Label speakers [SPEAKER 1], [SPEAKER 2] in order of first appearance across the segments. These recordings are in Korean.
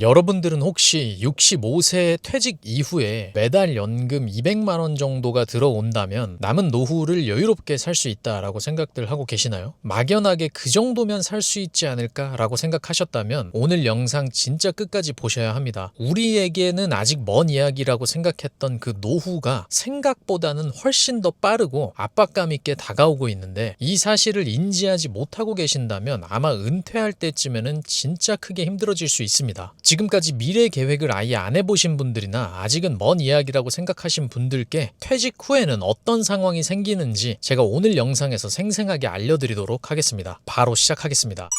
[SPEAKER 1] 여러분들은 혹시 65세 퇴직 이후에 매달 연금 200만 원 정도가 들어온다면 남은 노후를 여유롭게 살 수 있다라고 생각들 하고 계시나요? 막연하게 그 정도면 살 수 있지 않을까라고 생각하셨다면 오늘 영상 진짜 끝까지 보셔야 합니다. 우리에게는 아직 먼 이야기라고 생각했던 그 노후가 생각보다는 훨씬 더 빠르고 압박감 있게 다가오고 있는데, 이 사실을 인지하지 못하고 계신다면 아마 은퇴할 때쯤에는 진짜 크게 힘들어질 수 있습니다. 지금까지 미래 계획을 아예 안 해보신 분들이나 아직은 먼 이야기라고 생각하신 분들께 퇴직 후에는 어떤 상황이 생기는지 제가 오늘 영상에서 생생하게 알려드리도록 하겠습니다. 바로 시작하겠습니다.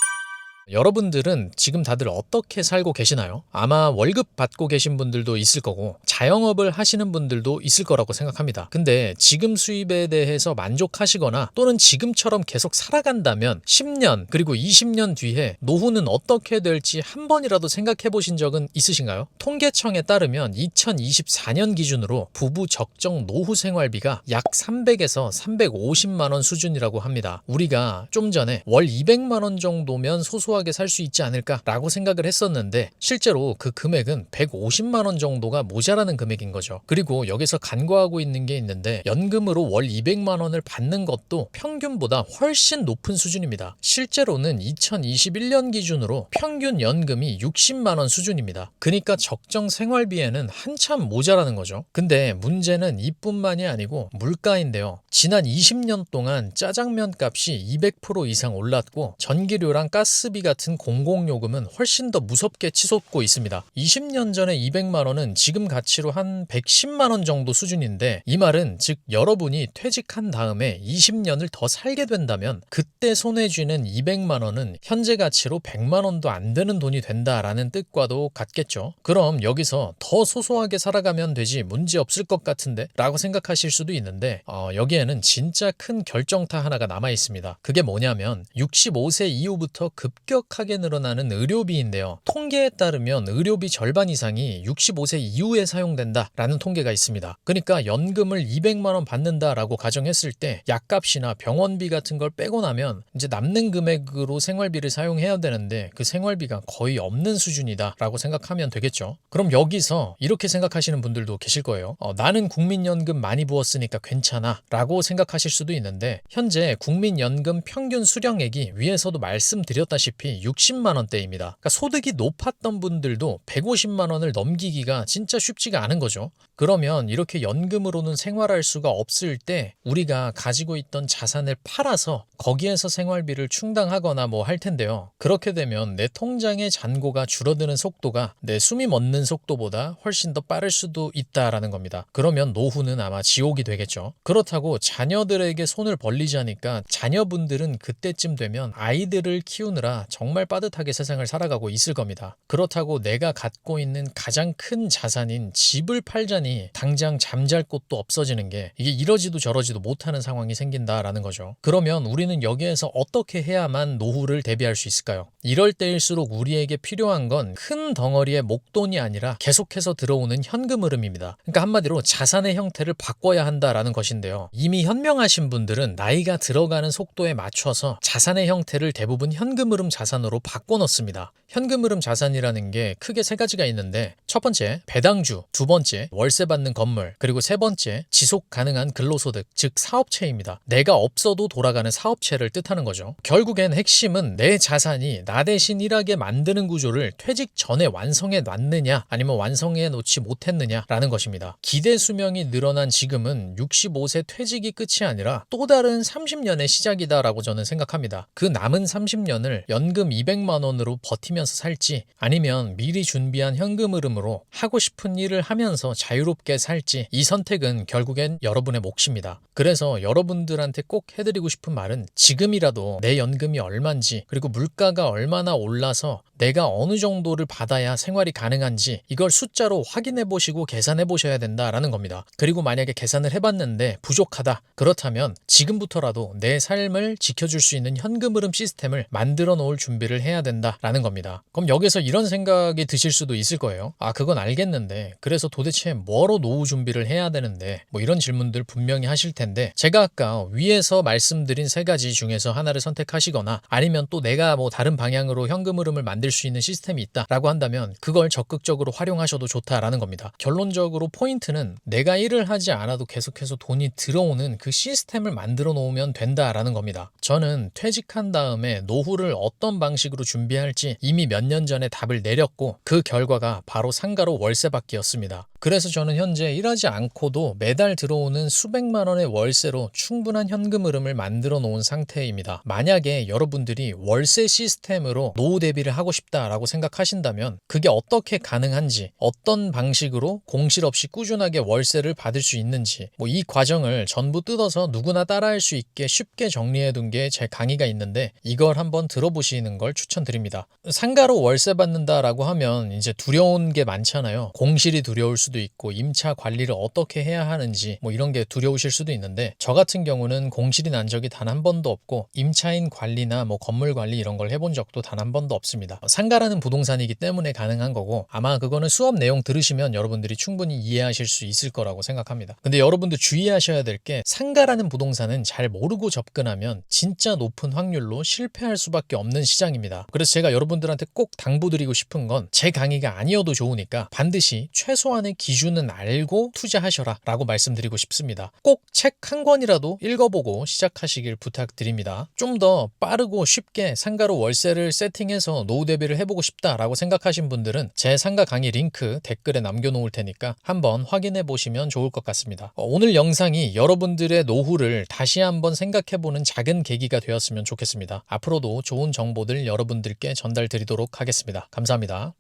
[SPEAKER 1] 여러분들은 지금 다들 어떻게 살고 계시나요? 아마 월급 받고 계신 분들도 있을 거고 자영업을 하시는 분들도 있을 거라고 생각합니다. 근데 지금 수입에 대해서 만족하시거나 또는 지금처럼 계속 살아간다면 10년 그리고 20년 뒤에 노후는 어떻게 될지 한 번이라도 생각해 보신 적은 있으신가요? 통계청에 따르면 2024년 기준으로 부부 적정 노후 생활비가 약 300에서 350만 원 수준이라고 합니다. 우리가 좀 전에 월 200만 원 정도면 소소하게 살 수 있지 않을까라고 생각을 했었는데, 실제로 그 금액은 150만 원 정도가 모자라는 금액인 거죠. 그리고 여기서 간과하고 있는 게 있는데, 연금으로 월 200만 원을 받는 것도 평균보다 훨씬 높은 수준입니다. 실제로는 2021년 기준으로 평균 연금이 60만 원 수준입니다. 그러니까 적정 생활비에는 한참 모자라는 거죠. 근데 문제는 이뿐만이 아니고 물가인데요. 지난 20년 동안 짜장면 값이 200% 이상 올랐고 전기료랑 가스비 같은 공공요금은 훨씬 더 무섭게 치솟고 있습니다. 20년 전에 200만 원은 지금 가치로 한 110만 원 정도 수준인데, 이 말은 즉 여러분이 퇴직한 다음에 20년을 더 살게 된다면 그때 손에 쥐는 200만 원은 현재 가치로 100만 원도 안 되는 돈이 된다라는 뜻과도 같겠죠. 그럼 여기서 더 소소하게 살아가면 되지 문제 없을 것 같은데 라고 생각하실 수도 있는데, 여기에는 진짜 큰 결정타 하나가 남아 있습니다. 그게 뭐냐면 65세 이후부터 급격하게 늘어나는 의료비인데요. 통계에 따르면 의료비 절반 이상이 65세 이후에 사용된다라는 통계가 있습니다. 그러니까 연금을 200만 원 받는다라고 가정했을 때 약값이나 병원비 같은 걸 빼고 나면 이제 남는 금액으로 생활비를 사용해야 되는데, 그 생활비가 거의 없는 수준이다라고 생각하면 되겠죠. 그럼 여기서 이렇게 생각하시는 분들도 계실 거예요. 나는 국민연금 많이 부었으니까 괜찮아 라고 생각하실 수도 있는데, 현재 국민연금 평균 수령액이 위에서도 말씀드렸다시피 60만 원대입니다. 그러니까 소득이 높았던 분들도 150만 원을 넘기기가 진짜 쉽지가 않은 거죠. 그러면 이렇게 연금으로는 생활할 수가 없을 때 우리가 가지고 있던 자산을 팔아서 거기에서 생활비를 충당하거나 뭐 할 텐데요. 그렇게 되면 내 통장의 잔고가 줄어드는 속도가 내 숨이 멎는 속도보다 훨씬 더 빠를 수도 있다라는 겁니다. 그러면 노후는 아마 지옥이 되겠죠. 그렇다고 자녀들에게 손을 벌리자니까 자녀분들은 그때쯤 되면 아이들을 키우느라 정말 빠듯하게 세상을 살아가고 있을 겁니다. 그렇다고 내가 갖고 있는 가장 큰 자산인 집을 팔자니 당장 잠잘 곳도 없어지는 게, 이게 이러지도 저러지도 못하는 상황이 생긴다라는 거죠. 그러면 우리는 여기에서 어떻게 해야만 노후를 대비할 수 있을까요? 이럴 때일수록 우리에게 필요한 건 큰 덩어리의 목돈이 아니라 계속해서 들어오는 현금 흐름입니다. 그러니까 한마디로 자산의 형태를 바꿔야 한다라는 것인데요. 이미 현명하신 분들은 나이가 들어가는 속도에 맞춰서 자산의 형태를 대부분 현금 흐름 자산으로 바꿔 놓습니다. 현금 흐름 자산이라는 게 크게 세 가지가 있는데, 첫 번째 배당주, 두 번째 월세 받는 건물, 그리고 세 번째 지속 가능한 근로소득, 즉 사업체입니다. 내가 없어도 돌아가는 사업체를 뜻하는 거죠. 결국엔 핵심은 내 자산이 나 대신 일하게 만드는 구조를 퇴직 전에 완성해 놨느냐 아니면 완성해 놓지 못했느냐라는 것입니다. 기대 수명이 늘어난 지금은 65세 퇴직이 끝이 아니라 또 다른 30년의 시작이다라고 저는 생각합니다. 그 남은 30년을 연금 200만 원으로 버티면서 살지, 아니면 미리 준비한 현금 흐름으로 하고 싶은 일을 하면서 자유롭게 살지, 이 선택은 결국엔 여러분의 몫입니다. 그래서 여러분들한테 꼭 해드리고 싶은 말은, 지금이라도 내 연금이 얼만지, 그리고 물가가 얼마나 올라서 내가 어느 정도를 받아야 생활이 가능한지 이걸 숫자로 확인해 보시고 계산해 보셔야 된다라는 겁니다. 그리고 만약에 계산을 해봤는데 부족하다, 그렇다면 지금부터라도 내 삶을 지켜줄 수 있는 현금 흐름 시스템을 만들어 놓을 준비를 해야 된다라는 겁니다. 그럼 여기서 이런 생각이 드실 수도 있을 거예요. 아, 그건 알겠는데 그래서 도대체 뭐로 노후 준비를 해야 되는데, 뭐 이런 질문들 분명히 하실 텐데, 제가 아까 위에서 말씀드린 세 가지 중에서 하나를 선택하시거나 아니면 또 내가 뭐 다른 방향으로 현금 흐름을 만들 수 있는 시스템이 있다라고 한다면 그걸 적극적으로 활용하셔도 좋다라는 겁니다. 결론적으로 포인트는 내가 일을 하지 않아도 계속해서 돈이 들어오는 그 시스템을 만들어 놓으면 된다라는 겁니다. 저는 퇴직한 다음에 노후를 어떤 방식으로 준비할지 이미 몇 년 전에 답을 내렸고 그 결과가 바로 상가로 월세받기였습니다. 그래서 저는 현재 일하지 않고도 매달 들어오는 수백만 원의 월세로 충분한 현금 흐름을 만들어 놓은 상태입니다. 만약에 여러분들이 월세 시스템으로 노후 대비를 하고 싶다라고 생각하신다면 그게 어떻게 가능한지, 어떤 방식으로 공실 없이 꾸준하게 월세를 받을 수 있는지, 뭐 이 과정을 전부 뜯어서 누구나 따라할 수 있게 쉽게 정리해 둔 게 제 강의가 있는데 이걸 한번 들어보시는 걸 추천드립니다. 상가로 월세 받는다라고 하면 이제 두려운 게 많잖아요. 공실이 두려울 수도 있고 임차 관리를 어떻게 해야 하는지 뭐 이런 게 두려우실 수도 있는데, 저 같은 경우는 공실이 난 적이 단 한 번도 없고 임차인 관리나 뭐 건물 관리 이런 걸 해본 적도 단 한 번도 없습니다. 상가라는 부동산이기 때문에 가능한 거고, 아마 그거는 수업 내용 들으시면 여러분들이 충분히 이해하실 수 있을 거라고 생각합니다. 근데 여러분들 주의하셔야 될 게, 상가라는 부동산은 잘 모르고 접근하면 진짜 높은 확률로 실패할 수밖에 없는 시장입니다. 그래서 제가 여러분들한테 꼭 당부드리고 싶은 건, 제 강의가 아니어도 좋으니까 반드시 최소한의 기준은 알고 투자하셔라 라고 말씀드리고 싶습니다. 꼭 책 한 권이라도 읽어보고 시작하시길 부탁드립니다. 좀 더 빠르고 쉽게 상가로 월세를 세팅해서 노후 대비를 해보고 싶다라고 생각하신 분들은 제 상가 강의 링크 댓글에 남겨놓을 테니까 한번 확인해 보시면 좋을 것 같습니다. 오늘 영상이 여러분들의 노후를 다시 한번 생각해보는 작은 계기가 되었으면 좋겠습니다. 앞으로도 좋은 정보들 여러분들께 전달드리도록 하겠습니다. 감사합니다.